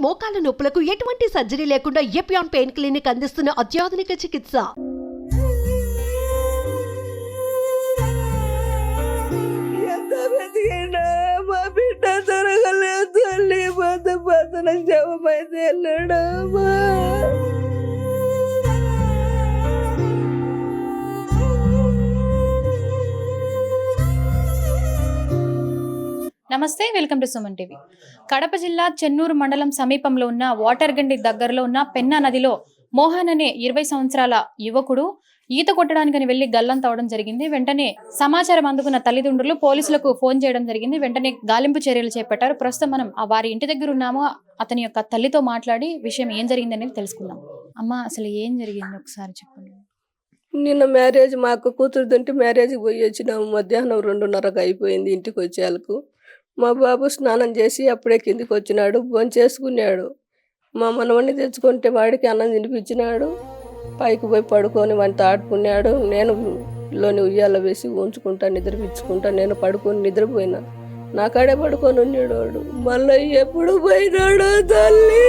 మోకాల నొప్పులకు ఎటువంటి సర్జరీ లేకుండా ఎపియాన్ పెయిన్ క్లినిక్ అందిస్తున్న అత్యాధునిక చికిత్స. మా బిడ్డ జరగలేదు తల్లి, పదన శవమైతే వెళ్ళాడమ్మా. నమస్తే, welcome to Suman TV. Kadapa జిల్లా చెన్నూరు మండలం సమీపంలో ఉన్న వాటర్గండి దగ్గరలో ఉన్న పెన్నా నదిలో మోహన్ అనే 20 సంవత్సరాల యువకుడు ఈత కొట్టడానికని వెళ్లి గల్లంతవడం జరిగింది. వెంటనే సమాచారం అందుకున్న తల్లిదండ్రులు పోలీసులకు ఫోన్ చేయడం జరిగింది. వెంటనే గాలింపు చర్యలు చేపట్టారు. ప్రస్తుతం మనం వారి ఇంటి దగ్గర ఉన్నాము. అతని యొక్క తల్లితో మాట్లాడి విషయం ఏం జరిగింది అనేది తెలుసుకుందాం. అమ్మ, అసలు ఏం జరిగింది ఒకసారి చెప్పండి. నిన్న మ్యారేజ్ మా అక్క కూతురుదంటే మ్యారేజ్కి పోయి వచ్చినాము. మధ్యాహ్నం 2:30కి అయిపోయింది. ఇంటికి వచ్చేందుకు మా బాబు స్నానం చేసి అప్పుడే కిందికి వచ్చినాడు. భోజనం చేసుకున్నాడు. మా మనవడిని తెచ్చుకుంటే వాడికి అన్నం తినిపించినాడు. పైకి పోయి పడుకొని వంట ఆడుకున్నాడు. నేను పిల్లోని ఉయ్యాల వేసి ఉంచుకుంటా, నిద్రపించుకుంటా. నేను పడుకొని నిద్రపోయినా. నా కాడే పడుకొని ఉన్నాడు వాడు. మళ్ళీ ఎప్పుడు పోయినాడు తల్లి?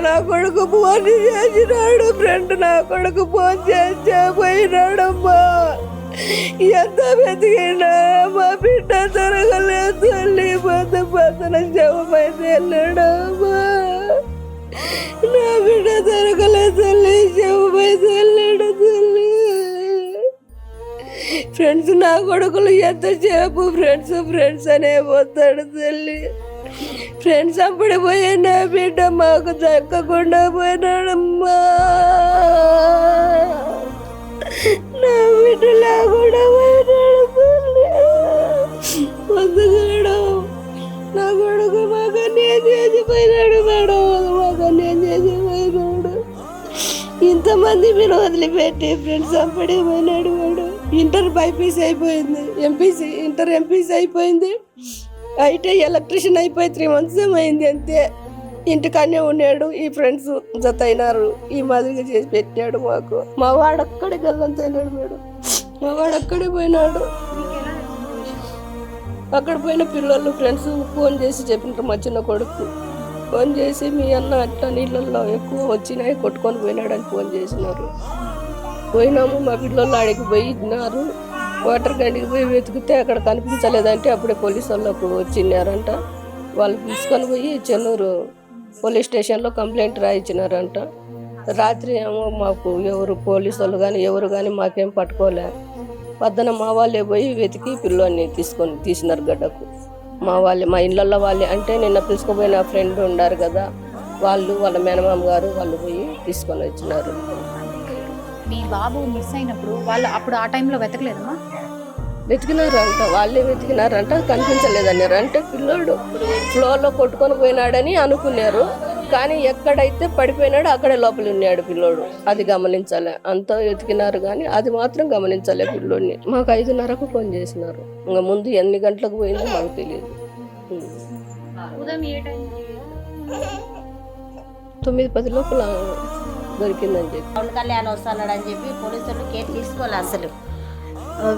నా కొడుకు ఫోన్ చేసినాడు. ఫ్రెండ్ నా కొడుకు ఫోన్ చేసే పోయినాడమ్మా. ఎంత వెతికినా మా బిడ్డ జరగలేదు తల్లి, పదన శవమైతే వెళ్ళాడమ్మా. నా బిడ్డ జరగలేదు తల్లి, శవమైతే వెళ్ళాడు తల్లి. ఫ్రెండ్స్ నా కొడుకులు ఎంతసేపు ఫ్రెండ్స్ అనే పోతాడు తల్లి. ఫ్రెండ్స్ అప్పుడు పోయే నా బిడ్డ మాకు దక్కకుండా పోయినాడమ్మా. నా బిడ్డ లేకుండా పోయినాడు తల్లి. పొద్దుగాడు నా కొడుకు మాకు అన్యాయం చేసిపోయినాడు మేడం, మాకు అన్యాయం చేసిపోయినాడు. ఇంతమంది మీరు వదిలిపెట్టి ఫ్రెండ్స్ అప్పుడే పోయినాడు వాడు. ఇంటర్ బైపీసీ అయిపోయింది, ఇంటర్ ఎంపీసీ అయిపోయింది. అయితే ఎలక్ట్రీషియన్ అయిపోయి 3 months అయింది అంతే. ఇంటికాడనే ఉన్నాడు. ఈ ఫ్రెండ్స్ జత అయినారు. ఈ మాదిరిగా చేసి పెట్టాడు మాకు. మా వాడు అక్కడే గల్లంతైనాడు మేడం. మా వాడు అక్కడే పోయినాడు. అక్కడ పోయిన పిల్లలు ఫ్రెండ్స్ ఫోన్ చేసి చెప్పినారు. మా చిన్న కొడుకు ఫోన్ చేసి మీ అన్న అట్లా నీళ్ళల్లో ఎక్కువ వచ్చినాయి, కొట్టుకొని పోయినాడని ఫోన్ చేసినారు. పోయినాము. మా పిల్లలు ఆడికి పోయినారు. వాటర్ గండికి పోయి వెతికితే అక్కడ కనిపించలేదంటే అప్పుడే పోలీసు వాళ్ళకు వచ్చినారంట. వాళ్ళు తీసుకొని పోయి చెన్నూరు పోలీస్ స్టేషన్లో కంప్లైంట్ రాయించినారంట. రాత్రి ఏమో మాకు ఎవరు పోలీసు వాళ్ళు కానీ ఎవరు కానీ మాకేం పట్టుకోలే. పొద్దున మా వాళ్ళే పోయి వెతికి పిల్లోని తీసినారు గడ్డకు. మా ఇళ్ళల్లో వాళ్ళే అంటే నిన్న పిలుచుకుపోయిన ఫ్రెండ్ ఉన్నారు కదా, వాళ్ళు వాళ్ళ మేనమామ గారు వాళ్ళు పోయి తీసుకొని వచ్చినారు. మీ బాబు మిస్ అయినప్పుడు వాళ్ళు అప్పుడు ఆ టైంలో వెతకలేదమ్మా? వెతికినారంట, వాళ్ళే వెతికినారంట. కనిపించలేదన్నారు. అంటే పిల్లోడు ఫ్లోర్లో కొట్టుకొని పోయినాడని అనుకున్నారు. కానీ ఎక్కడైతే పడిపోయినాడో అక్కడే లోపల ఉన్నాడు పిల్లోడు. అది గమనించాలి. అంతా వెతికినారు కానీ అది మాత్రం గమనించాలి పిల్లోడిని. మాకు 5:30కు ఫోన్ చేసినారు. ఇంకా ముందు ఎన్ని గంటలకు పోయిందో మాకు తెలియదు. 9:10 లోపల దొరికిందని చెప్పి పవన్ కళ్యాణ్ వస్తున్నాడని చెప్పి పోలీసులు కేసు తీసుకోవాలి. అసలు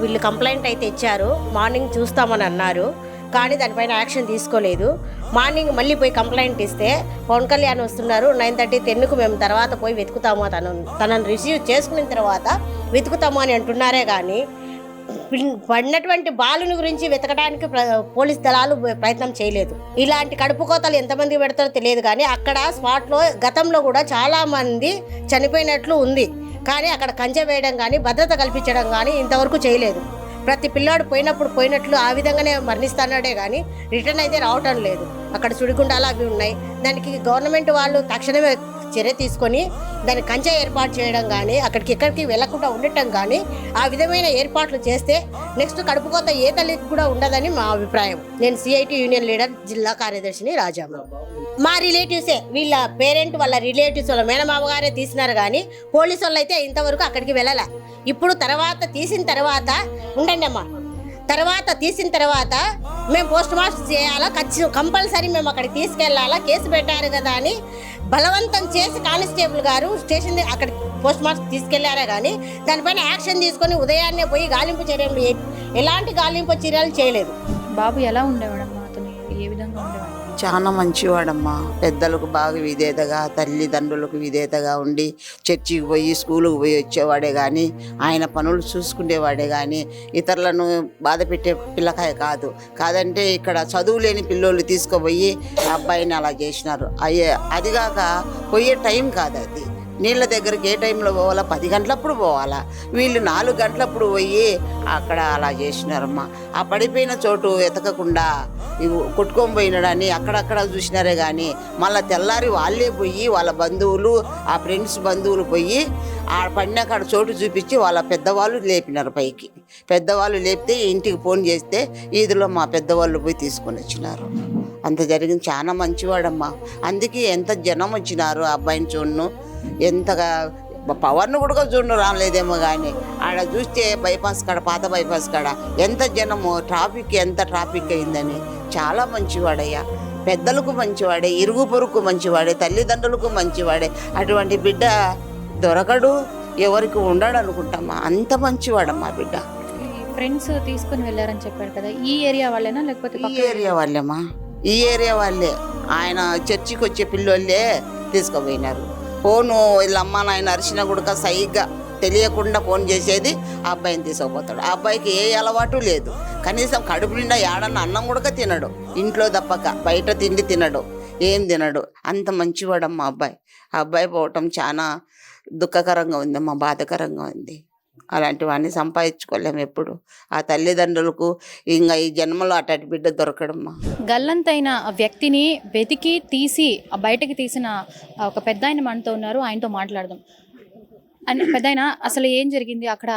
వీళ్ళు కంప్లైంట్ అయితే ఇచ్చారు. మార్నింగ్ చూస్తామని అన్నారు కానీ దానిపైన యాక్షన్ తీసుకోలేదు. మార్నింగ్ మళ్ళీ పోయి కంప్లైంట్ ఇస్తే పవన్ కళ్యాణ్ వస్తున్నారు 9:30 10కు మేము తర్వాత పోయి వెతుకుతాము, తనను రిసీవ్ చేసుకున్న తర్వాత వెతుకుతాము అని అంటున్నారే కానీ పడినటువంటి బాలుని గురించి వెతకడానికి పోలీస్ దళాలు ప్రయత్నం చేయలేదు. ఇలాంటి కడుపు కోతలు ఎంతమంది పెడతారో తెలియదు కానీ అక్కడ స్పాట్లో గతంలో కూడా చాలామంది చనిపోయినట్లు ఉంది. కానీ అక్కడ కంచె వేయడం కానీ భద్రత కల్పించడం కానీ ఇంతవరకు చేయలేదు. ప్రతి పిల్లాడు పోయినట్లు ఆ విధంగానే మరణిస్తున్నాడే కానీ రిటర్న్ అయితే రావటం లేదు. అక్కడ సుడిగుండాలు అవి ఉన్నాయి. దానికి గవర్నమెంట్ వాళ్ళు తక్షణమే చర్య తీసుకొని దాన్ని కంచె ఏర్పాటు చేయడం కానీ ఎక్కడికి వెళ్ళకుండా ఉండటం కానీ ఆ విధమైన ఏర్పాట్లు చేస్తే నెక్స్ట్ కడుపుకోత ఏ తల్లికి కూడా ఉండదని మా అభిప్రాయం. నేను సిఐటి యూనియన్ లీడర్ జిల్లా కార్యదర్శిని రాజామ్మ. మా రిలేటివ్సే, వీళ్ళ పేరెంట్ వాళ్ళ రిలేటివ్స్ వాళ్ళ మేనమామ గారే తీసినారు కానీ పోలీసు వాళ్ళు అయితే ఇంతవరకు అక్కడికి వెళ్ళాల. ఇప్పుడు తీసిన తర్వాత ఉండండి అమ్మా, తర్వాత తీసిన తర్వాత మేము పోస్ట్ మార్టం చేయాలా, కంపల్సరీ మేము అక్కడికి తీసుకెళ్లాలా, కేసు పెట్టారు కదా అని బలవంతం చేసి కానిస్టేబుల్ గారు స్టేషన్ అక్కడికి పోస్ట్ మార్టం తీసుకెళ్లారే కానీ దానిపైన యాక్షన్ తీసుకొని ఉదయాన్నే పోయి గాలింపు చర్యలు ఎలాంటి గాలింపు చర్యలు చేయలేదు. బాబు ఎలా ఉండేవాడమ్మా? అతను ఏ విధంగా ఉండేవాడు? చాలా మంచివాడమ్మా. పెద్దలకు బాగా విధేయతగా, తల్లిదండ్రులకు విధేయతగా ఉండి చర్చికి పోయి స్కూలుకు పోయి వచ్చేవాడే కానీ, ఆయన పనులు చూసుకునేవాడే కానీ, ఇతరులను బాధ పెట్టే పిల్లకాయ కాదంటే ఇక్కడ చదువు లేని పిల్లోళ్ళు తీసుకుపోయి ఆ అబ్బాయిని అలా చేసినారు. అదిగాక పోయే టైం కాదు అది. నీళ్ళ దగ్గరికి ఏ టైంలో పోవాలా? 10 గంటలప్పుడు పోవాలా? వీళ్ళు 4 గంటలప్పుడు పోయి అక్కడ అలా చేసినారమ్మా. ఆ పడిపోయిన చోటు వెతకకుండా కొట్టుకొని పోయినాడని అక్కడక్కడ చూసినారే కానీ, మళ్ళీ తెల్లారి వాళ్ళే పోయి వాళ్ళ బంధువులు, ఆ ఫ్రెండ్స్ బంధువులు పోయి ఆ పడిన కాడ చోటు చూపించి వాళ్ళ పెద్దవాళ్ళు లేపినారు పైకి. పెద్దవాళ్ళు లేపితే ఇంటికి ఫోన్ చేస్తే ఈదులో మా పెద్దవాళ్ళు పోయి తీసుకొని వచ్చినారు. అంత జరిగింది. చాలా మంచివాడమ్మా. అందుకే ఎంత జనం వచ్చినారు ఆ అబ్బాయిని చూడను. ఎంతగా పవర్ను కూడా చూడను రాలేదేమో కానీ ఆడ చూస్తే బైపాస్ కాడ, పాత బైపాస్ కాడ ఎంత జనము, ఎంత ట్రాఫిక్ అయిందని. చాలా మంచివాడయ్యా. పెద్దలకు మంచివాడే, ఇరుగు పొరుగు మంచివాడే, తల్లిదండ్రులకు మంచివాడే. అటువంటి బిడ్డ దొరకడు, ఎవరికి ఉండడు అనుకుంటామా. అంత మంచివాడమ్మా బిడ్డ. ఫ్రెండ్స్ తీసుకుని వెళ్ళారని చెప్పారు కదా, ఈ ఏరియా వాళ్ళేనా లేకపోతే ఈ ఏరియా వాళ్ళేమ్మా, ఈ ఏరియా వాళ్ళే. ఆయన చర్చికి వచ్చే పిల్లోళ్ళే తీసుకుపోయినారు. ఫోను వీళ్ళ అమ్మ నాయన అరిచిన కూడా సైగ్గా తెలియకుండా ఫోన్ చేసేది, ఆ అబ్బాయిని తీసుకుపోతాడు. ఆ అబ్బాయికి ఏ అలవాటు లేదు. కనీసం కడుపు నిండా ఏడన్న అన్నం కూడా తినడు, ఇంట్లో తప్పక. బయట తిండి తినడు, ఏం తినడు. అంత మంచివాడమ్మా అబ్బాయి. ఆ అబ్బాయి పోవటం చాలా దుఃఖకరంగా ఉందమ్మా, బాధకరంగా ఉంది. అలాంటి వాడిని సంపాదించుకోలేము ఎప్పుడు. ఆ తల్లిదండ్రులకు ఇంకా ఈ జన్మలో అటు బిడ్డ దొరకడమ్మా. గల్లంతైన వ్యక్తిని వెతికి తీసి బయటకి తీసిన ఒక పెద్ద ఆయన మనతో ఉన్నారు, ఆయనతో మాట్లాడదాం. పెద్ద ఆయన, అసలు ఏం జరిగింది అక్కడ?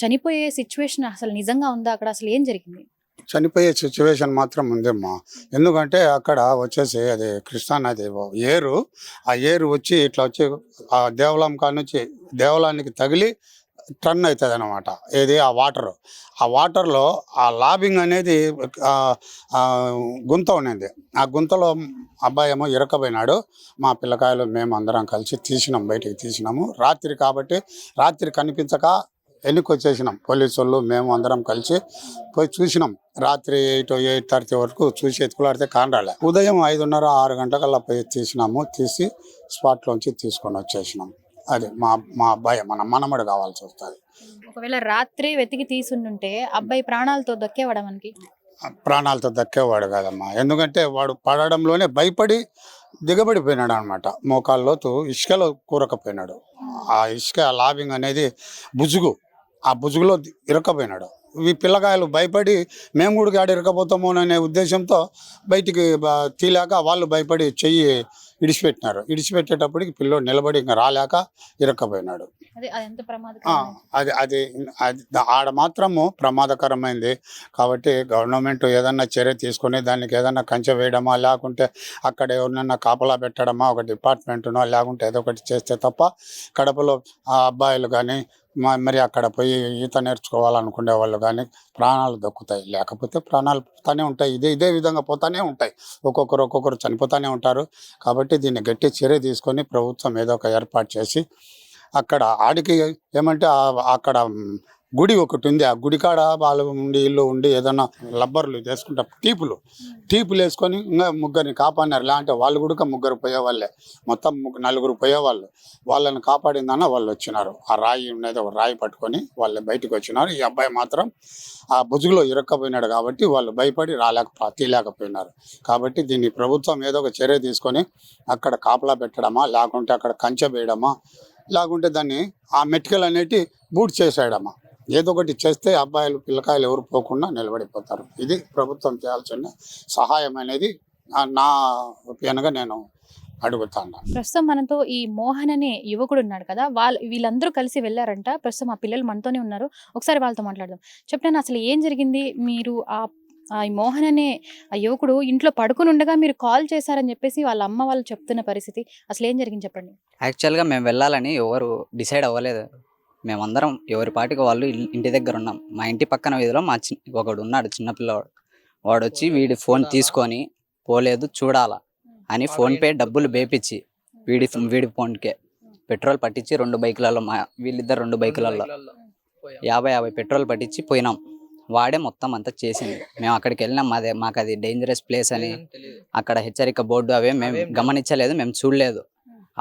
చనిపోయే సిచ్యువేషన్ అసలు నిజంగా ఉందా అక్కడ? అసలు ఏం జరిగింది? చనిపోయే సిచ్యువేషన్ మాత్రం ఉందమ్మా. ఎందుకంటే అక్కడ వచ్చేసి అది కృష్ణా నది ఏరు. ఆ ఏరు వచ్చి ఇట్లా వచ్చి ఆ దేవాలయం కాడ నుంచి దేవాలయానికి తగిలి టర్న్ అవుతుంది అనమాట. ఏది ఆ వాటర్. ఆ వాటర్లో ఆ లాబింగ్ అనేది గుంత ఉన్నది. ఆ గుంతలో అబ్బాయి ఏమో ఇరకపోయినాడు. మా పిల్లకాయలు మేము అందరం కలిసి తీసినాం, బయటికి తీసినాము. రాత్రి కాబట్టి రాత్రి కనిపించక వెనుకొచ్చేసినాం. పోలీసు వాళ్ళు మేము అందరం కలిసి పోయి చూసినాం. రాత్రి 8:30 వరకు చూసి ఎత్తుకులాడితే కానరాలే. ఉదయం 5:30, 6 గంటలకల్లా పోయి తీసినాము. తీసి స్పాట్లోంచి తీసుకొని వచ్చేసినాం. అది మా అబ్బాయి, మన మనమడు కావాల్సి వస్తుంది. ఒకవేళ రాత్రి వెతికి తీసుంటే అబ్బాయి ప్రాణాలతో దక్కేవాడా మనకి? ప్రాణాలతో దక్కేవాడు కాదమ్మా. ఎందుకంటే వాడు పడడంలోనే భయపడి దిగబడిపోయినాడు అనమాట. మోకాల్లోతు ఇసుకలో కూరకపోయినాడు. ఆ ఇసుక లాబింగ్ అనేది బుజుగు, ఆ బుజుగులో ఇరకపోయినాడు. ఈ పిల్లకాయలు భయపడి మేము కూడా ఆడ ఇరకపోతామోననే ఉద్దేశంతో బయటికి తీలేక వాళ్ళు భయపడి చెయ్యి ఇడిచిపెట్టినారు. ఇడిచిపెట్టేటప్పటికి పిల్లోడు నిలబడి ఇంకా రాలేక ఇరక్కపోయినాడు. అది ఆడ మాత్రము ప్రమాదకరమైంది. కాబట్టి గవర్నమెంట్ ఏదన్నా చర్య తీసుకొని దానికి ఏదన్నా కంచె వేయడమా, లేకుంటే అక్కడ ఎవరినన్నా కాపలా పెట్టడమా, ఒక డిపార్ట్మెంట్నో లేకుంటే ఏదో ఒకటి చేస్తే తప్ప కడపలో ఆ అబ్బాయిలు కానీ మరి అక్కడ పోయి ఈత నేర్చుకోవాలనుకునే వాళ్ళు కానీ ప్రాణాలు దక్కుతాయి. లేకపోతే ప్రాణాలు పోతానే ఉంటాయి. ఇదే విధంగా పోతానే ఉంటాయి. ఒక్కొక్కరు చనిపోతూనే ఉంటారు. కాబట్టి దీన్ని గట్టి చర్య తీసుకొని ప్రభుత్వం ఏదో ఒక ఏర్పాటు చేసి అక్కడ ఆడికి ఏమంటే అక్కడ గుడి ఒకటి ఉంది. ఆ గుడి కాడ వాళ్ళు ఉండి ఇల్లు ఉండి ఏదన్నా లబ్బర్లు వేసుకుంటా టీపులు వేసుకొని ఇంకా ముగ్గురిని కాపాడినారు. లేదంటే వాళ్ళు కూడా ముగ్గురు పోయేవాళ్ళే, మొత్తం 4 పోయేవాళ్ళు. వాళ్ళని కాపాడిందన్న వాళ్ళు వచ్చినారు. ఆ రాయి ఉన్నది, ఒక రాయి పట్టుకొని వాళ్ళు బయటకు వచ్చినారు. ఈ అబ్బాయి మాత్రం ఆ బుజుగులో ఇరక్కపోయినాడు కాబట్టి వాళ్ళు భయపడి తీయలేకపోయినారు. కాబట్టి దీన్ని ప్రభుత్వం ఏదో ఒక చర్య తీసుకొని అక్కడ కాపలా పెట్టడమా, లేకుంటే అక్కడ కంచె వేయడమా, లేకుంటే దాన్ని ఆ మెటికల్ అనేటి బూట్ చేసేయడమా, ఏదో ఒకటి చేస్తే అబ్బాయిలు పిల్లకాయలు ఎవరు పోకుండా నిలబడిపోతారు. ఇది ప్రభుత్వం చేయాల్సిన సహాయం అనేది నా ఒపీనియన్గా నేను అడుగుతాను. ప్రస్తుతం మనతో ఈ మోహన్ అనే యువకుడు ఉన్నాడు కదా, వీళ్ళందరూ కలిసి వెళ్ళారంట. ప్రస్తుతం ఆ పిల్లలు మనతోనే ఉన్నారు. ఒకసారి వాళ్ళతో మాట్లాడదాం. చెప్పండి, అసలు ఏం జరిగింది? మీరు ఆ మోహన్ అనే ఆ యువకుడు ఇంట్లో పడుకుని ఉండగా మీరు కాల్ చేశారని చెప్పేసి వాళ్ళ అమ్మ వాళ్ళు చెప్తున్న పరిస్థితి, అసలు ఏం జరిగింది చెప్పండి. యాక్చువల్గా మేము వెళ్ళాలని ఎవరు డిసైడ్ అవ్వలేదు. మేమందరం ఎవరి పాటికి వాళ్ళు ఇంటి దగ్గర ఉన్నాం. మా ఇంటి పక్కన వీధిలో ఒకడు ఉన్నాడు, చిన్నపిల్లవాడు. వాడు వచ్చి వీడి ఫోన్ తీసుకొని పోలేదు చూడాలా అని ఫోన్పే డబ్బులు వేపించి వీడి ఫోన్కే పెట్రోల్ పట్టించి 2 బైకులలో వీళ్ళిద్దరు 2 బైకులలో 50 పెట్రోల్ పట్టించి పోయినాం. వాడే మొత్తం అంతా చేసింది. మేము అక్కడికి వెళ్ళినాం, మాకు అది డేంజరస్ ప్లేస్ అని అక్కడ హెచ్చరిక బోర్డు అవే మేము గమనించలేదు, మేము చూడలేదు.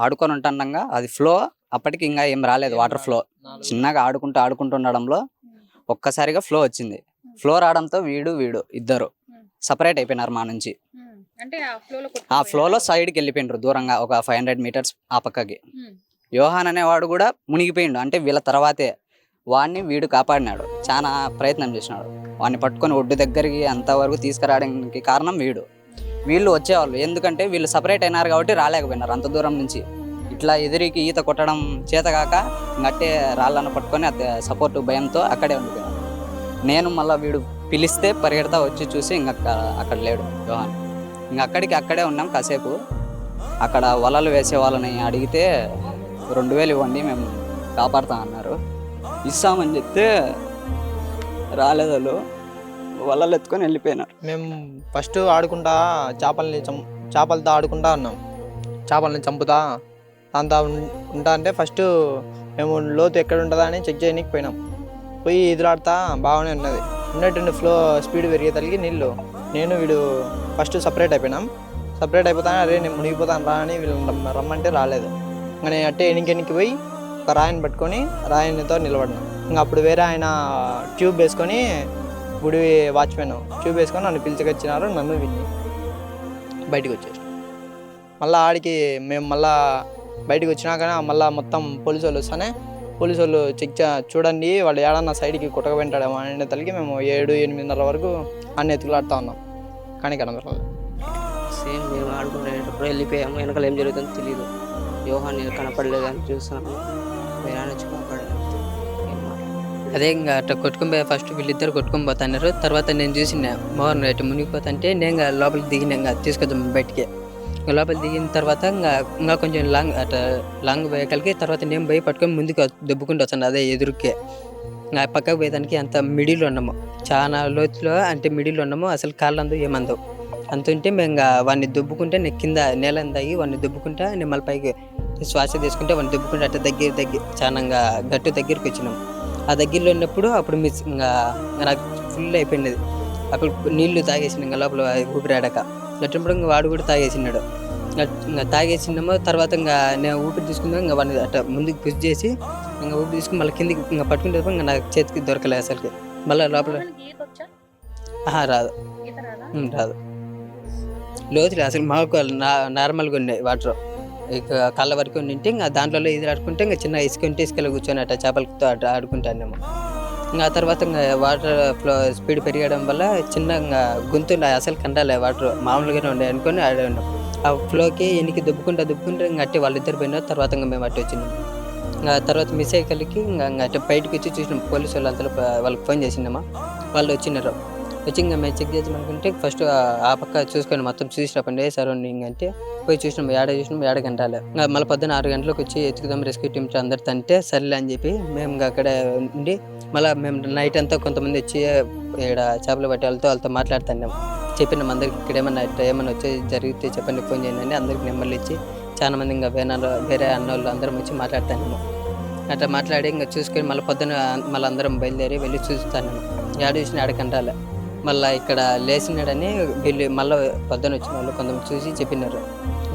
ఆడుకొని ఉంటుండగా అది ఫ్లో అప్పటికి ఇంకా ఏం రాలేదు, వాటర్ ఫ్లో చిన్నగా ఆడుకుంటుండడంలో ఒక్కసారిగా ఫ్లో వచ్చింది. ఫ్లో రావడంతో వీడు ఇద్దరు సపరేట్ అయిపోయినారు మా నుంచి. అంటే ఆ ఫ్లోలో సైడ్కి వెళ్ళిపోయినారు దూరంగా ఒక 500 మీటర్స్ ఆ పక్కకి. యోహాన్ అనేవాడు కూడా మునిగిపోయిండు. అంటే వీళ్ళ తర్వాతే వాడిని వీడు కాపాడినాడు, చాలా ప్రయత్నం చేసినాడు. వాడిని పట్టుకొని ఒడ్డు దగ్గరికి అంతవరకు తీసుకురావడానికి కారణం వీళ్ళు వచ్చేవాళ్ళు. ఎందుకంటే వీళ్ళు సపరేట్ అయినారు కాబట్టి రాలేకపోయినారు అంత దూరం నుంచి. ఇట్లా ఎదురికి ఈత కొట్టడం చేతగాక ఇంకట్టే రాళ్ళను పట్టుకొని సపోర్ట్ భయంతో అక్కడే ఉండిపోయినాడు. నేను మళ్ళీ వీడు పిలిస్తే పరిగెడతా వచ్చి చూసి అక్కడ లేడు యోహాన్. అక్కడే ఉన్నాం కాసేపు. అక్కడ వలలు వేసే వాళ్ళని అడిగితే 2000 ఇవ్వండి మేము కాపాడుతాం అన్నారు. ఇస్తామని చెప్తే రాలేదు, వాళ్ళు వలలు ఎత్తుకొని వెళ్ళిపోయినారు. మేము ఫస్ట్ ఆడుకుంటా చేపలతో ఆడుకుంటా ఉన్నాం. చేపలని చంపుతా దాంతో ఉంటా అంటే ఫస్ట్ మేము లోతు ఎక్కడ ఉంటుందా అని చెక్ చేయడానికి పోయినాం. పోయి ఎదురాడుతా బాగానే ఉన్నది. ఉన్నట్టుండి ఫ్లో స్పీడ్ పెరిగేతలిగి నీళ్ళు నేను వీడు ఫస్ట్ సపరేట్ అయిపోయినాం. సపరేట్ అయిపోతాను, అరే నేను మునిగిపోతాను రా అని వీళ్ళు రమ్మంటే రాలేదు. ఇంకా నేను అట్టే ఎనికి పోయి ఒక రాయిని పట్టుకొని రాయినితో నిలబడినా. ఇంకా అప్పుడు వేరే ఆయన ట్యూబ్ వేసుకొని గుడి వాచ్మెన్ ట్యూబ్ వేసుకొని నన్ను పిలిచికొచ్చినారు. నన్ను విని బయటకు వచ్చేసాను. మళ్ళీ ఆడికి మేము మళ్ళీ బయటకు వచ్చినాక మళ్ళీ మొత్తం పోలీసు వాళ్ళు వస్తానే పోలీసు వాళ్ళు చూడండి వాళ్ళు ఏడన్నా సైడ్కి కుట్టకపోయింటాడేమో అనే తల్లికి మేము 7-8:30 వరకు అన్ని ఎత్తుకులాడుతూ ఉన్నాం, కానీ కనబడలేదు. సేమ్ మేము ఆడుకునేటప్పుడు వెళ్ళిపోయాము. వెనకాల ఏం జరుగుతుందో తెలియదు. యోహాన్ కనపడలేదు అని చూస్తున్నాము. వేరే వచ్చి కనపడలేదు. అదే ఇంకా అట్లా కొట్టుకుని ఫస్ట్ వీళ్ళిద్దరు కొట్టుకొని పోతున్నారు. తర్వాత నేను చూసిన మోహన్ అటు మునిగిపోతుంటే నేను లోపలికి దిగిన తీసుకొద్దాం బయటికి. లోపల దిగిన తర్వాత ఇంకా కొంచెం లాంగ్ పోయేకలికి తర్వాత నేను పోయి పట్టుకొని ముందుకు దెబ్బకుంటూ వస్తాను. అదే ఎదురుకే పక్కకు పోయేదానికి అంత మిడిల్లో ఉన్నాము, చాలా లోతులో అంటే మిడిల్లో ఉన్నాము. అసలు కాళ్ళందు ఏమందో అంత ఉంటే మేము వాడిని దుబ్బుకుంటే నేను కింద నేల దాగి వాడిని దుబ్బుకుంటా నేను మళ్ళీ పైకి శ్వాస తీసుకుంటే వాడిని దుబ్బుకుంటే అట్లా దగ్గర చాలా గట్టు దగ్గరికి వచ్చినాము. ఆ దగ్గరలో ఉన్నప్పుడు అప్పుడు మిస్ ఇంకా నాకు ఫుల్ అయిపోయింది. అప్పుడు నీళ్లు తాగేసిన ఇంకా లోపల ఊపిరాడక గట్టినప్పుడు ఇంకా వాడు కూడా తాగేసినాడు. ఇంకా తాగేసినాము. తర్వాత ఇంకా నేను ఊపిరి తీసుకుందాం ఇంకా వాడిని అట్లా ముందుకు పుష్ చేసి ఇంకా ఊపిరి తీసుకుని మళ్ళీ కిందికి ఇంకా పట్టుకుంటే ఇంకా నాకు చేతికి దొరకలేదు అసలుకి. మళ్ళీ లోపల రాదు రాదు లోతులు అసలు మాకు నార్మల్గా ఉన్నాయి వాటర్. ఇక కళ్ళ వరకు ఉంటే ఇంకా దాంట్లో ఇది ఆడుకుంటే ఇంకా చిన్న ఇసుక ఉంటే ఇసుకలో కూర్చొని అట్లా చేపలతో అట్లా ఆడుకుంటానేమో. ఇంకా తర్వాత ఇంకా వాటర్ ఫ్లో స్పీడ్ పెరగడం వల్ల చిన్న గొంతు అసలు కండాలి వాటర్ మామూలుగానే ఉండే అనుకొని ఆడే ఉన్నాం. ఆ ఫ్లోకి ఎనికి దుబ్బుకుంటా ఇంకా అట్టే వాళ్ళిద్దరు పోయినారు. తర్వాత ఇంకా మేము అట్టు వచ్చినాం. ఇంకా తర్వాత మిస్ అయ్యేకలికి ఇంకా అట్టే బయటకు వచ్చి చూసినాం. పోలీసు వాళ్ళు అంతలో వాళ్ళకి ఫోన్ చేసినామా, వాళ్ళు వచ్చినారు. వచ్చి ఇంకా మేము చెక్ చేద్దాం అనుకుంటే ఫస్ట్ ఆ పక్క చూసుకొని మొత్తం చూసినప్పండి సరౌండింగ్ అంటే పోయి చూసినాం. ఏడ గంటలే ఇంకా మళ్ళీ 6 గంటలకు వచ్చి ఎత్తుకుదాం రెస్క్యూ టీమ్ అందరితో అంటే సర్లే అని చెప్పి మేము ఇంకా అక్కడ ఉండి మళ్ళీ మేము నైట్ అంతా కొంతమంది వచ్చి ఇక్కడ చేపలు పట్టే వాళ్ళతో మాట్లాడుతున్నాం. చెప్పినాం అందరికి ఇక్కడ ఏమన్నా వచ్చి జరిగితే చెప్పండి ఫోన్ చేయండి అని అందరికి నెంబర్లు ఇచ్చి చాలా మంది ఇంకా వేరే అన్న వాళ్ళు అందరం వచ్చి మాట్లాడుతున్నాము. అట్లా మాట్లాడి ఇంకా చూసుకొని మళ్ళీ అందరం బయలుదేరి వెళ్ళి చూస్తాను. ఏడ చూసిన ఆడకంటాలే మళ్ళీ ఇక్కడ లేచినాడని వీళ్ళు మళ్ళీ పొద్దున వచ్చిన వాళ్ళు కొంతమంది చూసి చెప్పినారు.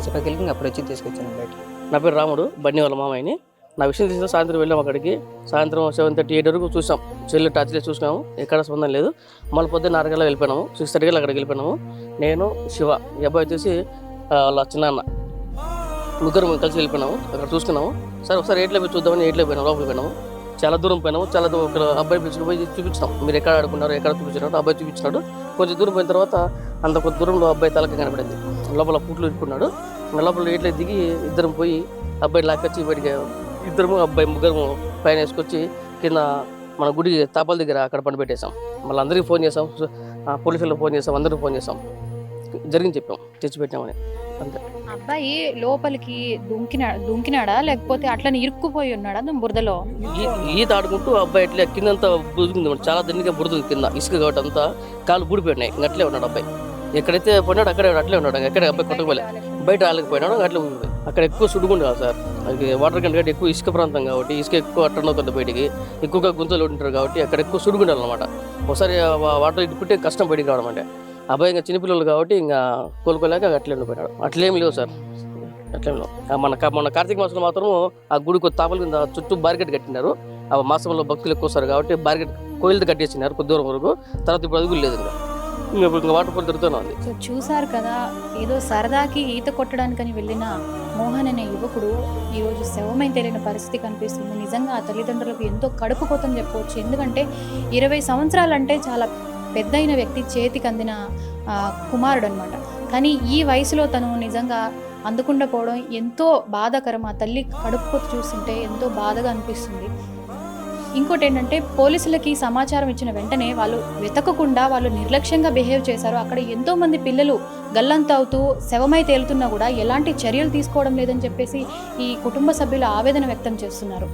చెప్పకెళ్ళి అప్పుడు వచ్చి తీసుకొచ్చాను బయట. నా పేరు రాముడు, బన్నీ వాళ్ళ మామయ్యని. నా విషయం తెలిసిన సాయంత్రం వెళ్ళాము అక్కడికి. సాయంత్రం 7:30-8 వరకు చూసాం. చెల్లి టచ్లో చూసినాము, ఎక్కడ సంబంధం లేదు. మళ్ళీ పొద్దున్న 6 గంటలకు వెళ్ళిపోయినాము. 6:30 అక్కడికి వెళ్ళిపోయినాము. నేను శివ ఈ అబ్బాయి వచ్చేసి వాళ్ళ చిన్నాన్న ముగ్గురు కలిసి వెళ్ళిపోయినాము. అక్కడ చూసుకున్నాము. సరే ఒకసారి ఎయిట్లో పోయి చూద్దామని ఎయిట్లో పోయినాము. లోపలికి పోయినాము. చాలా దూరం పోయినాము. చాలా దూరం ఒక అబ్బాయి పిలుచుకుని పోయి చూపించినాం. మీరు ఎక్కడ ఆడుకున్నారు ఎక్కడ చూపించినాడు అబ్బాయి చూపించినాడు. కొంచెం దూరం పోయిన తర్వాత అంత కొంత దూరంలో అబ్బాయి తలకి కనబడింది. లోపల పుట్లు ఇరుక్కున్నాడు. లోపల ఎయిట్లో దిగి ఇద్దరం పోయి అబ్బాయి లాక్కొచ్చి బయటికి ఇద్దరము అబ్బాయి ముగ్గురు పైన వేసుకొచ్చి కింద మన గుడి తాపాల దగ్గర అక్కడ పండు పెట్టేసాం. మళ్ళీ అందరికీ ఫోన్ చేసాం, పోలీసులకు ఫోన్ చేసాం, అందరికీ ఫోన్ చేసాం, జరిగింది చెప్పాం, తెచ్చిపెట్టామని అంతే. అబ్బాయి లోపలికి దుంకినాడా లేకపోతే అట్లా ఇరుక్కుపోయి ఉన్నాడా బురదలో? ఈత ఆడుకుంటూ అబ్బాయి అట్లా కిందంతా బుదిగింది, చాలా దన్నిగా బురద కింద ఇసుక కాబట్టి అంతా కాళ్ళు బూడిపోయినాయి. అట్లే ఉన్నాడు అబ్బాయి. ఎక్కడైతే పోయినాడు అక్కడే అట్లే ఉన్నాడు. ఎక్కడ అబ్బాయి కొట్టకపోలే, బయట రాలేకపోయినాడు, అట్లే అక్కడ ఎక్కువ సుడుగుండు కాదు సార్. అది వాటర్ కంటే ఎక్కువ ఇసుక ప్రాంతం కాబట్టి ఇసుక ఎక్కువ టర్న్ అవుతుంది బయటికి, ఎక్కువగా గుంతలు ఉంటారు కాబట్టి అక్కడ ఎక్కువ సుడుగుండాలి అనమాట. ఒకసారి వాటర్ ఇట్టుకుంటే కష్టం బయటికి రావడం అంటే. అబ్బాయి ఇంకా చిన్నపిల్లలు కాబట్టి ఇంకా కోలుకోలేక అట్లే ఉండిపోయినాడు. అట్లేం లేవు సార్, అట్లేం లేవు. మన కార్తీక మాసంలో మాత్రం ఆ గుడి కొద్ది తాపల కింద చుట్టూ బారికెట్ కట్టినారు. ఆ మాసంలో భక్తులు ఎక్కువ వస్తారు కాబట్టి బారికెట్ కోయిలతో కట్టేసినారు కొద్ది దూరం వరకు. తర్వాత ఇప్పుడు అదుగులు లేదు, ఇంకా వాటర్ ఫాల్ తిరుగుతూనే ఉంది. సో చూసారు కదా, ఏదో సరదాకి ఈత కొట్టడానికని వెళ్ళిన మోహన్ అనే యువకుడు ఈరోజు శవమై తేలిన పరిస్థితి కనిపిస్తుంది. నిజంగా ఆ తల్లిదండ్రులకు ఎంతో కడుపు కోతని చెప్పవచ్చు. ఎందుకంటే 20 సంవత్సరాలంటే చాలా పెద్దయిన వ్యక్తి చేతికి అందిన కుమారుడు అనమాట. కానీ ఈ వయసులో తను నిజంగా అందకుండా పోవడం ఎంతో బాధాకరం. ఆ తల్లి కడుపు కోత చూస్తుంటే ఎంతో బాధగా అనిపిస్తుంది. ఇంకోటి ఏంటంటే పోలీసులకి సమాచారం ఇచ్చిన వెంటనే వాళ్ళు వెతకకుండా వాళ్ళు నిర్లక్ష్యంగా బిహేవ్ చేశారు. అక్కడ ఎంతోమంది పిల్లలు గల్లంతవుతూ శవమై తేలుతున్నా కూడా ఎలాంటి చర్యలు తీసుకోవడం లేదని చెప్పేసి ఈ కుటుంబ సభ్యులు ఆవేదన వ్యక్తం చేస్తున్నారు.